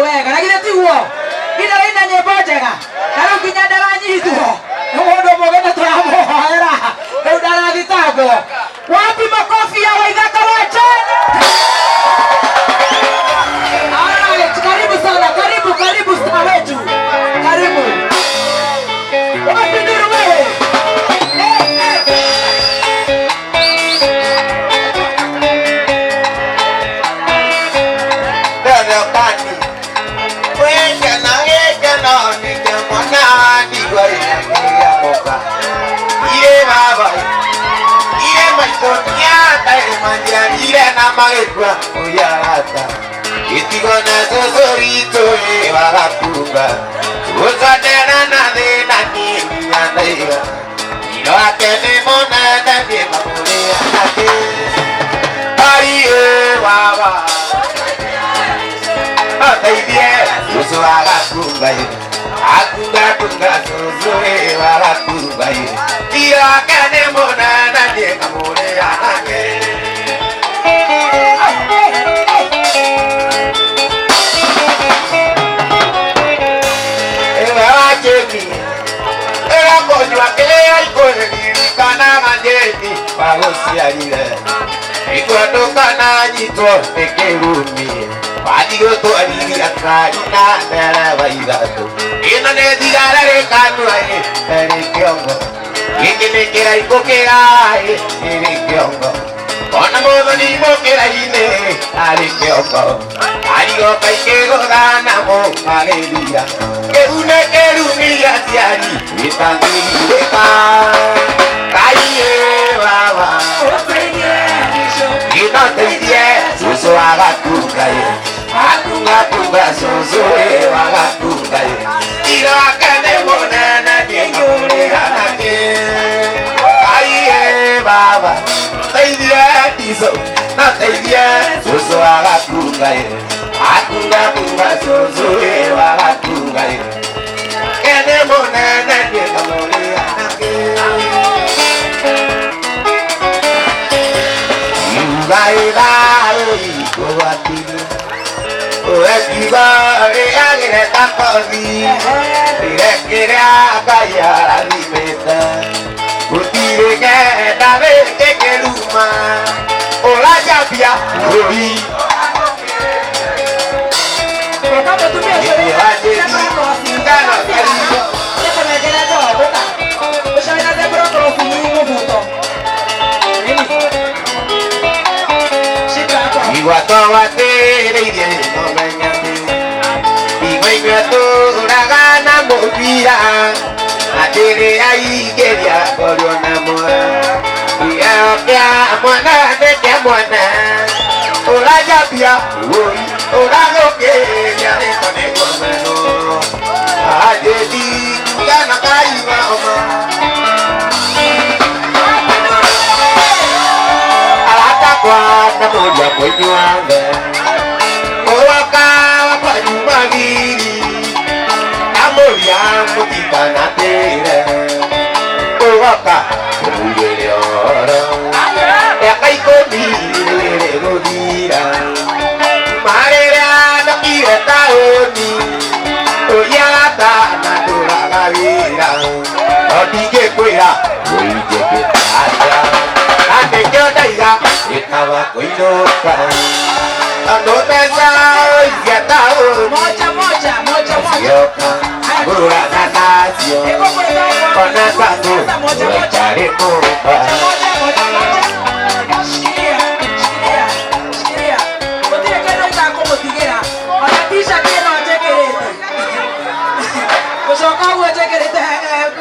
wega na githĩ tiguo ina ina nyĩmbo njega na rĩu nginya ndaranyitwo nĩ mũndũ mũgeni tũramũhoera rĩu ndarathitangwo wapi makofi ya Waithaka wa Jane. Alright, karibu sana, karibu star wetu, karibu wapi nuru wewe. Magekwa uyarata itigona sosorito wagakunga uzadena na dena nyanaiga ilo akene mona na de mamule ate ariye baba ataidie soso wagakunga akunga kunga soso wagakunga ilo akene mona na de mamule ate. Ikutokana jito pekerumi Padio to aliri akarina nara waidatu Ina ne digara re kanua ere kiongo Ikine kera ikokera ere kiongo Kona modo ni mokera ine ere kiongo Ario kaikego dana mo aleluya Kerune kerumi atiari Itangi leka Kaiye baba Ino teidie Suso agakungaye Akunga suso agakungaye Ino akane monana Niengole anake Kaiye baba Teidie tiso Na teidie Suso agakungaye Akunga suso agakungaye Kene monana Niengole anake Adere ai geria corona moa ya mwana de mwana ola ya pia ola lo que ya de conego mano adedi kana kaiwa oma alata kwa na moja kwenyanga oka kwa nyumagiri amoria mutikana tere oka uyere ora ya kaikoni le rodira marera no kire taoni oyata na dura gavira odige kwira oige ketaja ane kyodaira etaba koiroka ando pesa yatao Moja Gura Natasio Kona Sato Chare Mopa Shikilia Kutile kero ita como tigera Anatisha kena wachekerete Kushoka uwe chekerete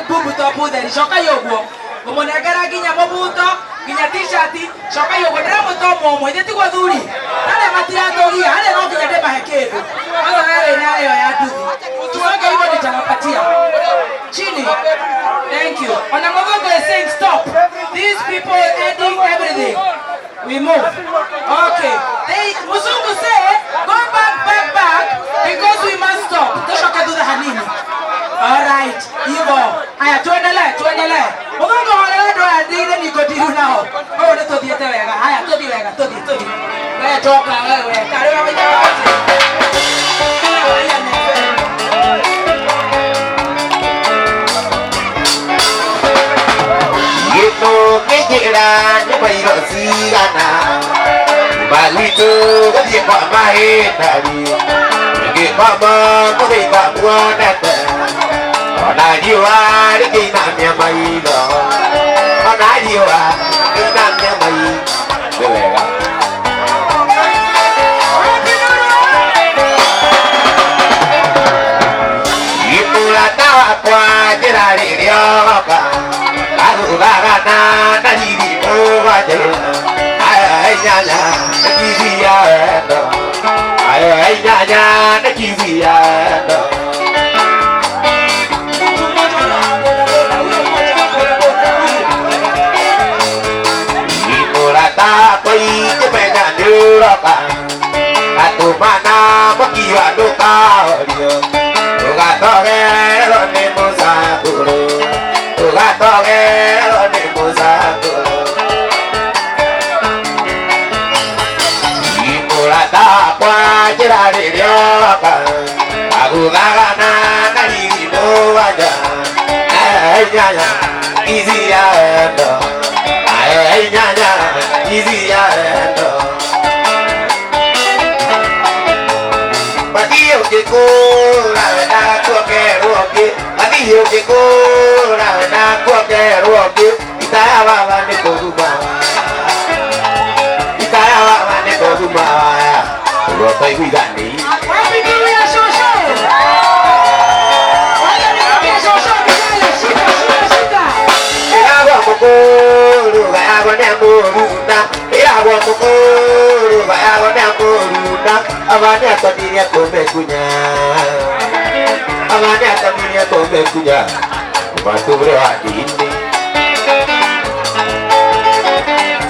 Bubuto puderi Shoka yoguo Kumonegara ginya mobuto Ginya t-shirti Shoka yoguo Nera moto momo Ide tigwa dhuri Nale matirato gia Hale no ginya dema hekeru Maza nare nare wa ya duthi Tuwaga hivyo nitawapatia chini. Thank you. Onamogogo is saying stop. These people ending everything. We move. Okay. Musungu say go back because we must stop. Toshoka do the hanini. Alright. Hivyo. Haya tuendelee. Musungu holela do andile nikotiru nao. Oh ne todi etewega. Haya todi. Wewe toka wewe. Karibu mwenyewe. Kira nyumba ilo sigana Malito Kati kwa mahindari Ngi mama Kukita muonete Onadiwa Rikinamya mailo Onadiwa Rikinamya mailo Delega Ipulatawa kwa jirari ryoka Arugagana Najiri Muwaje Ay nyanya Nakiziya endo Ay nyanya Nakiziya endo Ipulata Koi Jepenya Nyuroka Atu mana Makiwa Duka Odio Ugatogero Ni Musakuro Ugatogero Ni Musakuro Ipulata Kwa Jirari Ryoka Agugagana Nariri Muwaja Ay nyanya Iziya endo Ay nyanya Iziya endo Matio que cura na cualquier roque Matio que cura na cualquier roque Itaya baba ne koguma Itaya baba ne koguma Roto iguidani Happy New Year, Shosho! Wala ni kami Shosho, Bigala, shika! Agua mokoro, agua ne moruna Agua mokoro, agua ne moruna Amane atamiria kombe kunya Amane atamiria kombe kunya Kumature hadini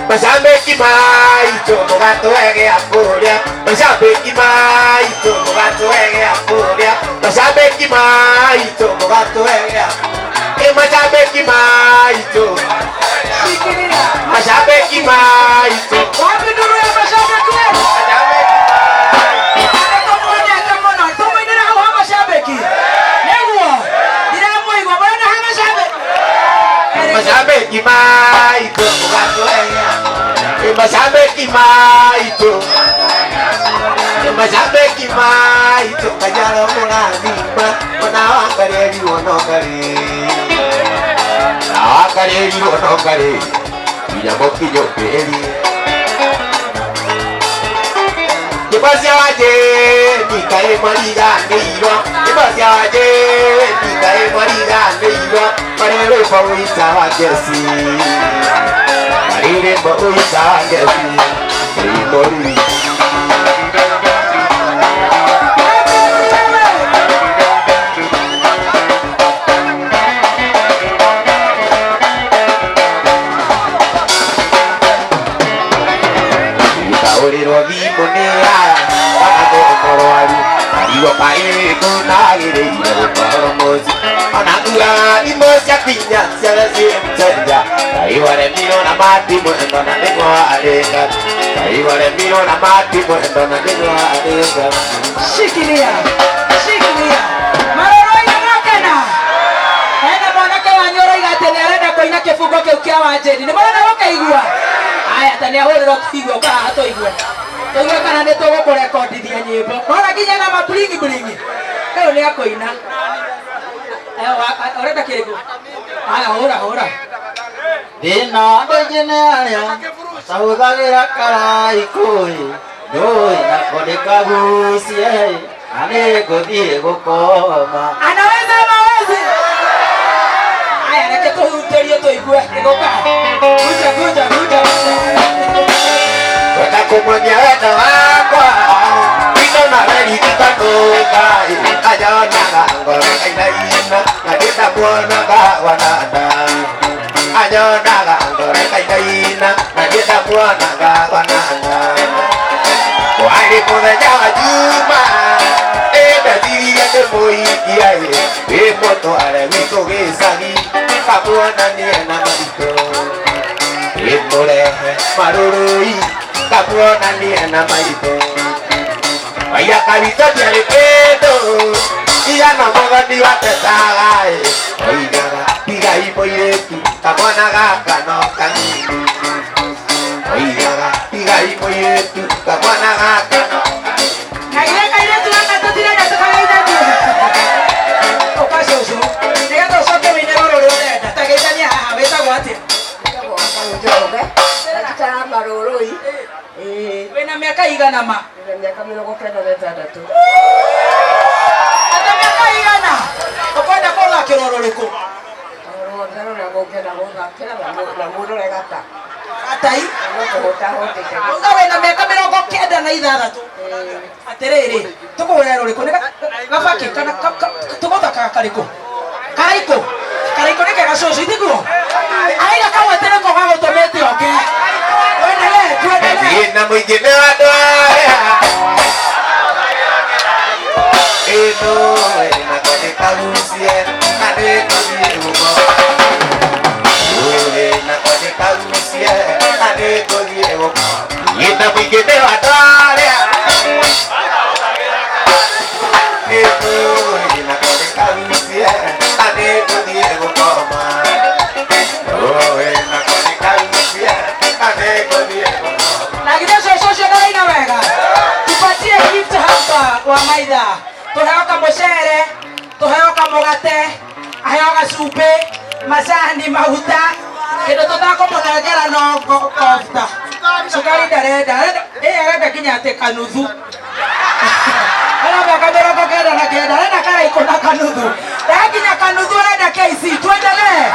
Masambe kimai Chomo gato ege apuria Masambe kimai Chomo gato ege apuria Masambe kimai Chomo gato ege apuria Masambe kimai Chomo Masambe kimai Chomo Happy New Year, Mashabiki! Mashabiki maito mugato ega Mashabiki maito Mashabiki maito kajalo mulazima Wana wakareri wonokare Iyamoki nyoperi Yebasi awaje Nikae mariga neiro Yebasi awaje Nikae mariga neiro Marere fawita wajesi Marere fawita wajesi Mori Ikaorero vimonea Wanago moroaru Arigo pae kunagire Iro poromosi Anakura imosi akinya Siaga simchenja Kaiware mino na mati Mwendo na nengwa aleka Kaiware mino na mati Mwendo na nengwa aleka Shikilia! Maroro inamwakena! Ena mwanake wanyoro igatene arenda koina kifungo kiu kia wanjeri ni mwana woke igua aya tani ahuriro tuigua kana hatoigua tuigua kana ni tugukurekondithia nyimbo kora nginya na maburingi buringi kayo ni akoina urenda kiriku aya hura Dina ndojene aria Sahuthagira karai kui Ndoi na kodeka gucie Ane kuthie gukoma anaweza mawezi aya reke tuhunterie tuigue iguka guja Weka kumwambia wenda wakwa Ino na reri ikanuka Ayona ngangore kainaina Nadita muona kawananda Ayona ngangore kainaina Nadita muona kawananda Wali muthenya wa juma Ndeciria ndĩmũhikia wĩ mũtware witũ gĩcagi kamuonanie na maitũ wĩmũrehe marũrũi kamuonanie na maitũ Vaya kabisa ndiarĩ kĩndũ iya na mugodi watetagai oigaga tigai moiretu kamwana gaka no kanini oigaga tigai moiretu kamwana gaka no kaire tuakatutire gatukageitha tu okacoco nigetha ucoke wine roro ria urenda tageithania haha witagwo atia wina miaka igana ma ata miaka igana ukwenda kuthakira roro riku atai unga wina miaka 96 atiriri tukuhurira ruriku ni gabaki kana tuguthaka kariku karaiko ni kega coco itiguo aiga kagwetere ko gagutumite oke tuendelee na mwingine wa ndoa eno na kone kalusie na nekonie uko na kone kalusie na nekonie uko na mwingine wa ndoa eno na kone kalusie na nekonie uko na kone kalusie na nekonie uko lakini coco naraina wega tupatie gift hapa wa maitha tuheo kamucere tuheo kamugate aheo gacumbĩ macani maguta kĩndũ tũtakũmũnengera no kofta cukari ndarenda arenda kinya atĩ kanuthu arenda mĩrongo kenda na kenda arenda karaikũ na kanuthu ndakinya kanuthu arenda KC tuendelee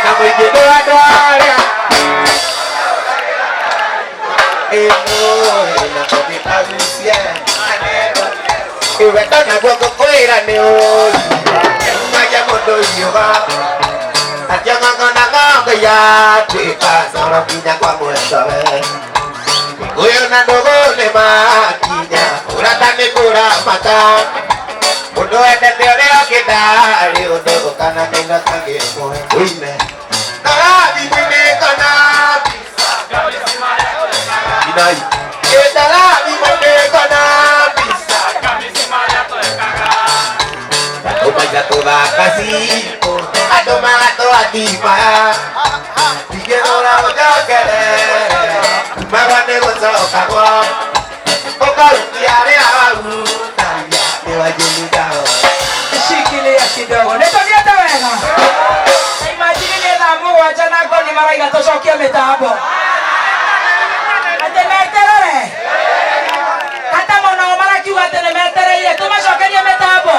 na mwingine wa ndoa na kone kalusie iweta na guoko kwira ni oi maja mondo yoga atia ngana nganga ya tika sara kinya kwa mwesawe uyo na ndogo ne makinya uratane kura mata undo ende teoreo kidari undo kana nenga kange moe uine karabi mwine kana inai kidari mwine kana Omaga toda casito, a tomar toda tipa. Y que no la voy a querer, me va a negociar cagua. O calciare a gusta, ya te va a llegar. Shikilia kidogo. Nitonieta wega. Imagine na Mungu achana kwa ni maraiga toshokia mitambo. Ate meterere. Hata mwana mara kiwa ate meterere ile tumashokeria mitambo.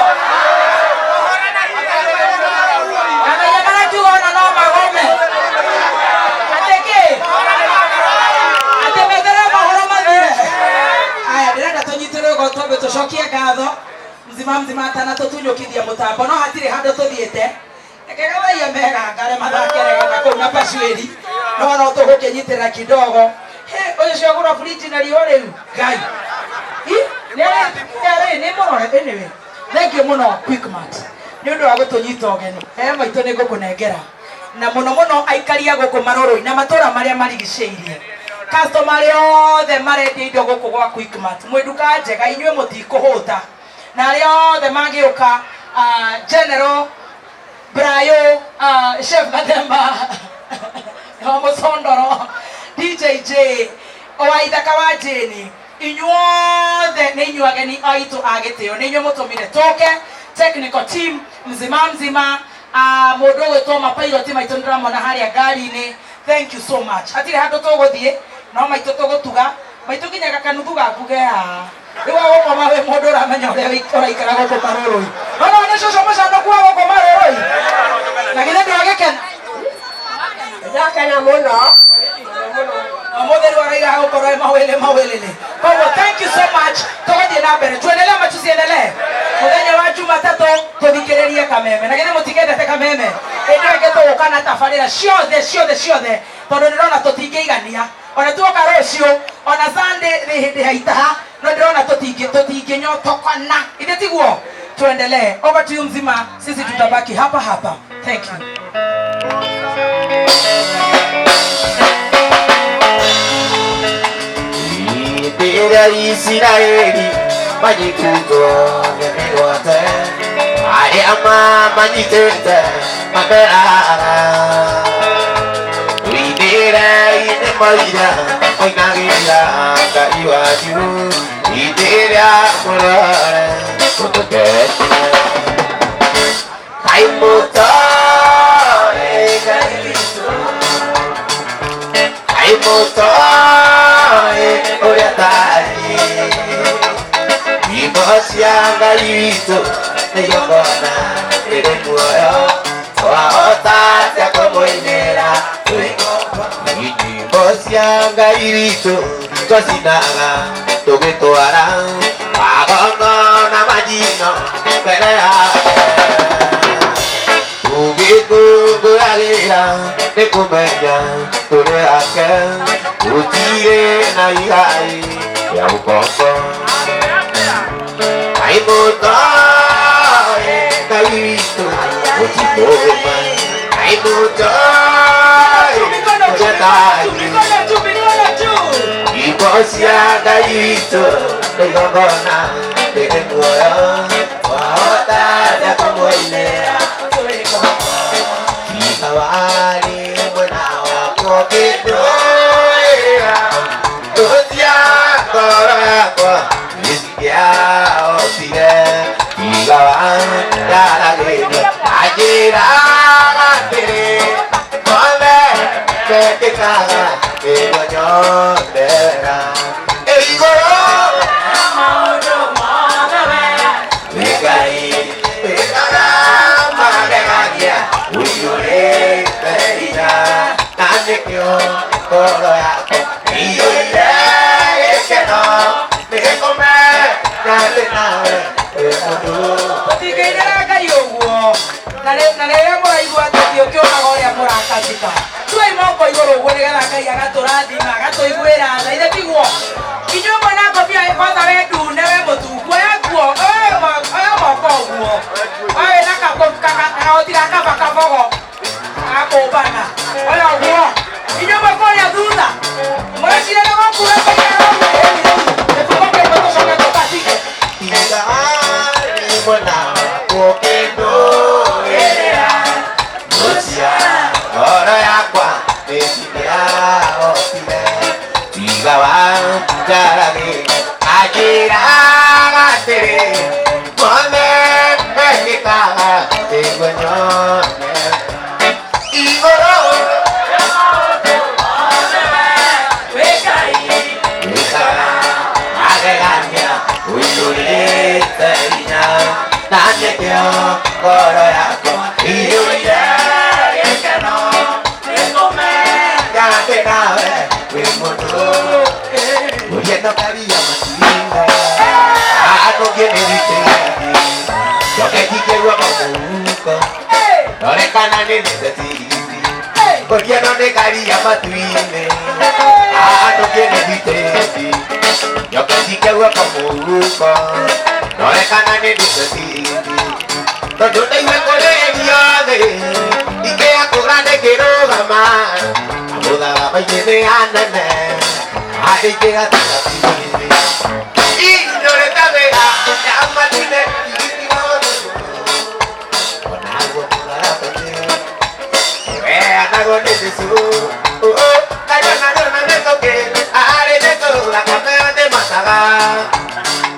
Tushokie gatho mzima atana tutunyukithia mutambo no hatire handu tuthiete ekega ya mega ngare mathakere na ko na pasweri no tugukinyitira kidogo he oyo cio gura fridge na rio riu gai ni morore anyway thank you muno Quickmart ni undu wa gutunyita ogeni he maitu ni ngukunengera na muno aikaria guku maroroi na matura maria marigiceirie customer yothe marendi indo guku gwa Quickmart mwiduka njega inywe mutikuhuta na yothe magiuka General Brayo Chef Mademba Musondoro DJJ Owaithaka wa Jeni inyuothe ni inyuageni aitu agitio ni inywe mutumire toke technical team mzima mundu gwitwo pilot maitu ndiramona haria ngari-ini thank you so much atire handu tuguthie no maitu tugutuga maitu kinyaga kanuthu gaku gea iwa gukoma we mundu uramenya uria uraikara guku maroroi no ne coco mucano kwa guku maroroi na githe ndwagikena ndakena muno mutheru araiga gukorwo mawilile koguo thank you so much tuguthie na mbere tuendelee ama tusiendelee muthenya wa Jumatatu tuthikiririe kameme na githe mutikendete kameme ĩndĩ ĩngĩ tũgũkana tabarĩra ciothe tondũ ndĩrona tũtingĩigania ona tuoka rũciũ ona Sunday nĩ hĩndĩ ya itaha no ndĩrona tũtingĩnyotokana ithe tiguo tuendelee over to you mzima sisi tutabaki hapa thank you Israeli majituto nemigote ayama majitete mabera idera ine maida oinagira kaiwaju idera mulare kutokete kaimuto kaimuto oriatari ibosianga itu neyongona eremuoyo waotatia komoinera ibosianga itu tosinaga tugitwara agongona majino mbere yawe tugikunguragira nikumenya turi ake utire na ihai ya ukombo kaimuto kaitu utipoma kaimuto ibosia kaitu tegogona tegemuoyo waota ya kumoilea kikawali mwana wako kidoea tutia koro yako isikia osile kigawan daragini ajira matiri kome ketikaga kegonyondera eligoro Megai, megara maregagia uyure perina nanekyo koro yako iyure ekeno mekome nale nawe emudu Tigaira kayoguo nare muraigua tatio kiona goria murakatika tuai moko igoro gwerera kai agaturathima agatoiguira tha ire tiguo kinyo mwana kopia ikotha we ndune we mutungu yaguo oyo moko guo oyo nakagotira kabakabogo akobana oyo guo kinyo moko ya thutha muracire na gokura mwana wokendoera mucia oro yakwa mesikia otile tigawa jarage ajira gatere mone mekikaga tegonyone igoro agegania uyurite nanekyo koro yako iyuire ekeno ekome yake nawe wimutu uriendo karia masinga anogeneritegi yokejikerwa mamuko norekana nenesetirizi uriendo nekaria matuine anogeneritegi yokejikerwa mamuko norekana nenesetirizi tondu ndaimekoregiothe ikeakũrane kĩrũgama amũthaga maithĩ anene andĩingĩgatagatithi inyũrĩte wĩra ya matine onaguo mũtharabati weanagwo nĩ Jesũ kajonagona nĩtũkĩ arĩ nĩtũ thakame nĩ mataga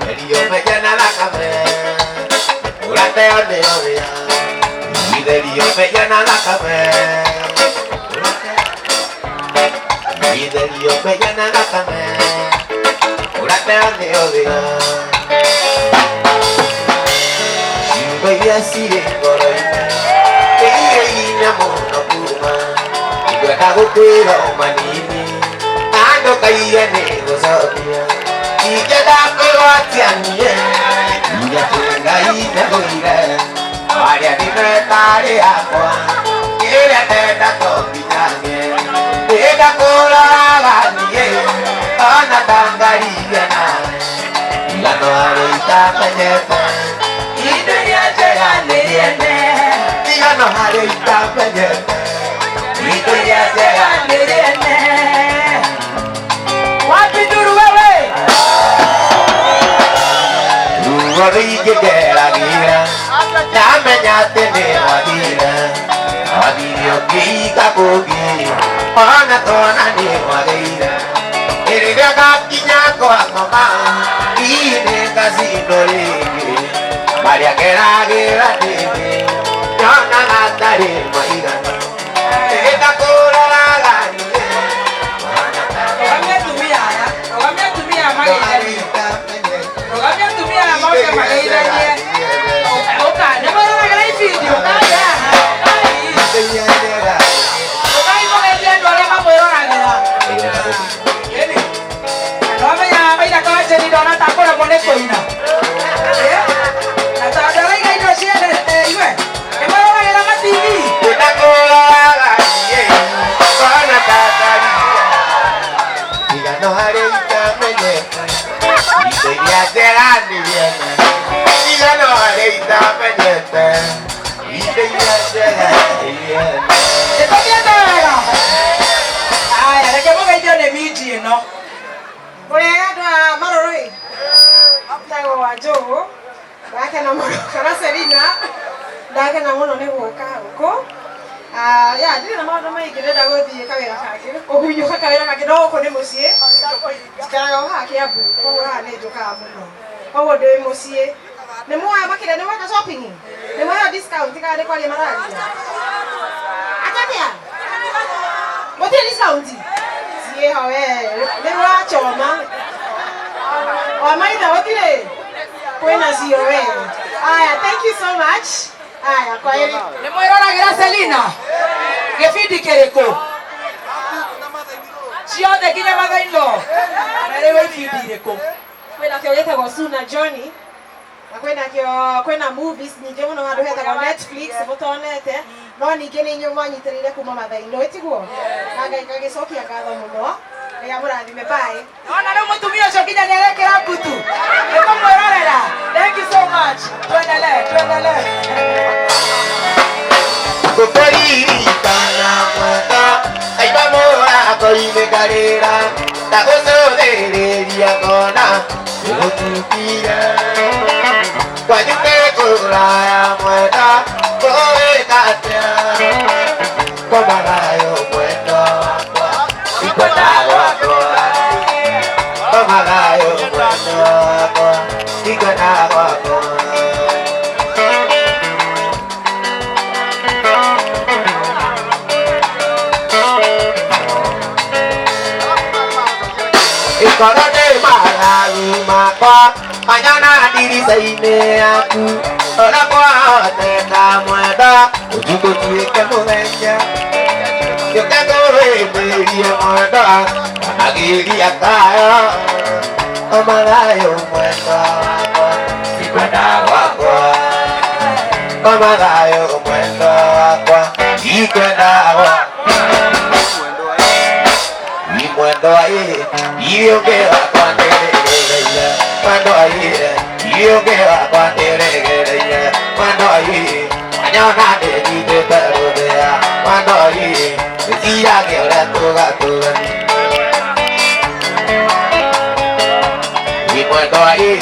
erio mejana thakame Urateo de oria, iderio pellana la came. Iderio pellana la came. Urateo de oria. Si veía así en coroina, que ina mono puma. Y yo cago pero manini, ando caía nego sabía. Y queda pego a tianie. Ya tenga y te goire, Maria di metare aqua, quiere te combinare, pega cola ganie, ana tangariana, la no harita peñete, y te ya llega nene, ya no harita peñete, y te ya llega nene, guapi duro bebé. tene wagira wagirio kika kogi ona tona ni wagira erega kakinya kwa mama ine kazinore Maria Geragera dime Yona natare maiga Ega kora lagani Ogamia tumia magairani Ogamia tumia magairani Oka, nemara nagai video kaya Okai magairani dole mamoro nagera Yeni Nome ya maida kawa jeni dona takora mone koina ya ndire na maundu maingi ndenda guthie kawira kangi uhunyuka kawira kangi no uko ni mucii njikaraga haha Kiambu koguo haha ni njukaga muno koguo ndi mucii ni muoya makire ni mweka shopping ni muoya discount kana ni kwaria mararia atabia mutire discount sie ho ni rachoma o maitha gutire kwina cio we aya thank you so much aya kwa heri ni mwirораgira Selina Gefidi kereko ciothe kinya mathaino arewe ifidi reko kwina kio gitagwo Suna Johnny na kwina movies nyingi muno handu hetagwo Netflix mutonete no ningi ni nyuma nyitirire kuma mathaino itiguo na ngai kagicokia ngatho muno ya murathime bye ona no mutumia ucio kinya ni arekera mbutu niko mwirorera thank you so much tuendelee Kukoririkana mwaka Aiba mora koimegarira Tagosothereria kona Gutupira Kwanyuke kuraya mwaka Koekatea Komagayo mwendo wakwa Ikwenda wakwa Komagayo mwendo wakwa Ikwenda wakwa Ikorone mararu makwa Manyana dirisaine yaku Ora kwa teka mwenda Ujuko tuike muhenya Yoke kuremerie mwenda Agiri akaya Omagayo mwenda wakwa Ikwenda wakwa Omagayo mwenda wakwa Ikwenda wakwa Mwendo aye, yogera kwa nderegereya. Mwendo aye, yogera kwa nderegereya. Mwendo aye, anyona ndejite perudea. Mwendo aye, zira gera toga toga. Mwendo aye,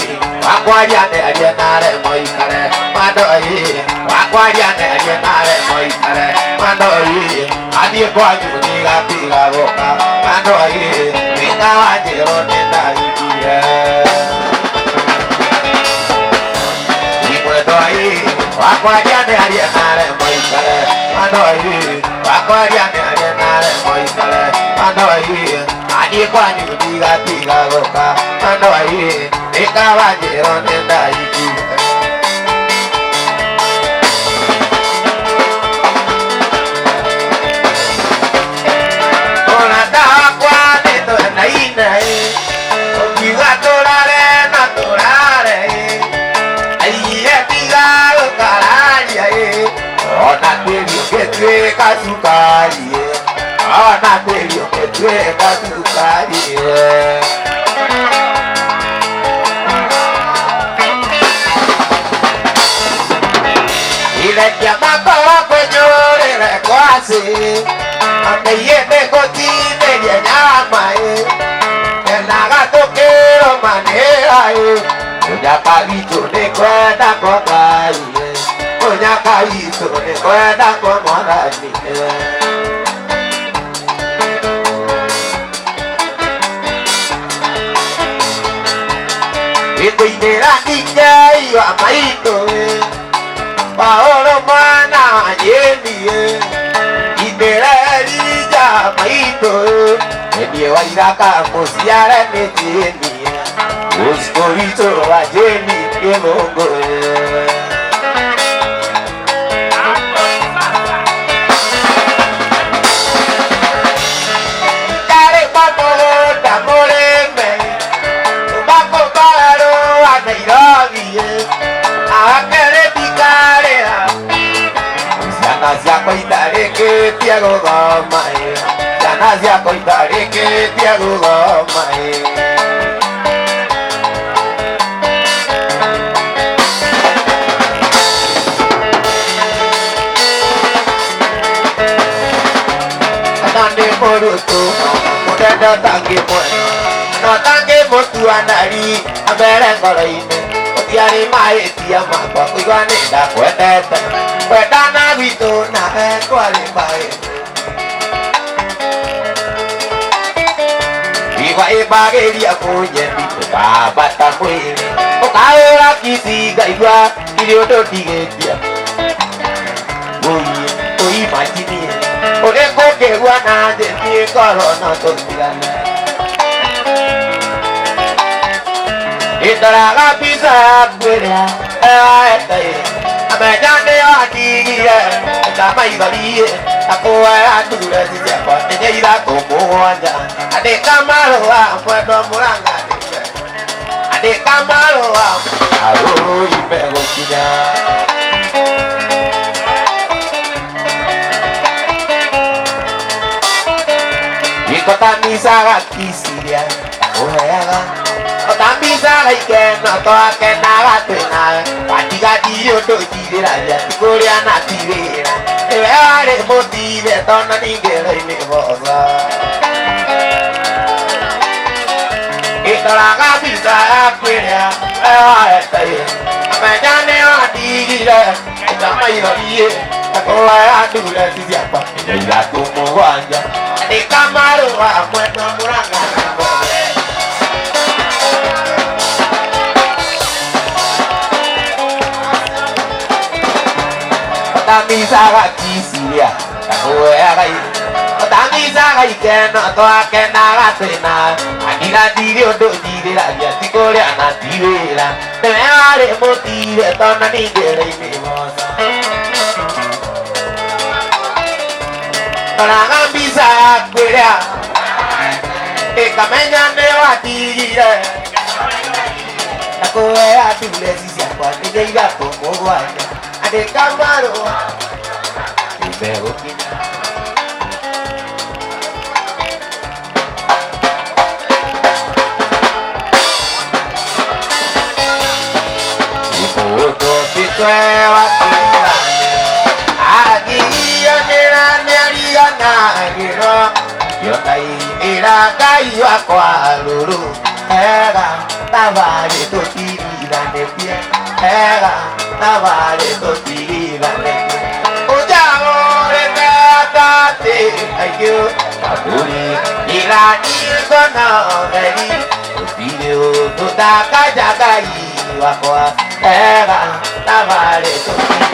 wakwaria ndeje nare moikare. Mwendo aye, wakwaria ndeje nare moikare. Mwendo aye, adie kwa juni gapiga boka. Mwendo aye, minga wajero nenda ikiye. Mwendo aye, wakwaria ndeje nare moikare. Mwendo aye, wakwaria ndeje nare moikare. Mwendo aye, adie kwa juni gapiga boka. Mwendo aye, minga wajero nenda ikiye. Sukari, ona kweli uketweka sukari. Ile jamaa kwenye kwasi, ameyende kotine ya nyama na gatokero manera uja palicho ne kwenda kwa kai munyaka itu ni kwenda kwa mwanani itu inera kijai wa maito paolo mana yeni inera lija maito ni wairaka musiara netini uskorito wa jeni yemongo Siapa itare que te hago gamae, ya siapa itare que te hago gamae. Nande moruto, muda datangi mono, no tangi motu anari, abere kolaine, otiari mae tia mapa, kuigane da kuetete. Pedana vito na kwale bae Iwa ebage dia kunye vito baba ta kwele Okaora kisiga igwa iliodo digetia Oye, oye majini Ore koke wana de tie korona totigana Itaraga pisa kwele etae Amejane adigire, kama ibalie, akoa adure sijapa, nejeira kumuanja. Ade kamaro wa mwedo muranga ade. Ade kamaro wa aruru ipego kinya. Ikota misara kisiria, oheaga. Tambisa like no to akena gatena patiga dio to tirira ya korea na tirira e are motive tona ningere ni boza e tora gabisa akwera e tai amejane adigire tama iroie akoa adura siapa ila como wanja e kamaro wa mweto muranga Tamisaga kisiria, takoya gai. Tamisaga ikena, toa kena gatena. Akira dirio do dirira, ya tikoria na dirira. Temeare motire, tona ningere imimosa. Tona gambisa kwera, ekamenya newa dirira. Takoya dule sisia kwa ningeiga kumogwanya. Ade kamaro ibego kinya Ipoto pitwe wakila Agiyo nera neriga nagiro Yotai nera kayo kwa lulu Ega tabari to tirira nepie Ega tabari to tirira nepie Ujamore tate ayo Kaburi irani kono gari Video tutaka jagai wakwa Ega tabari to tirira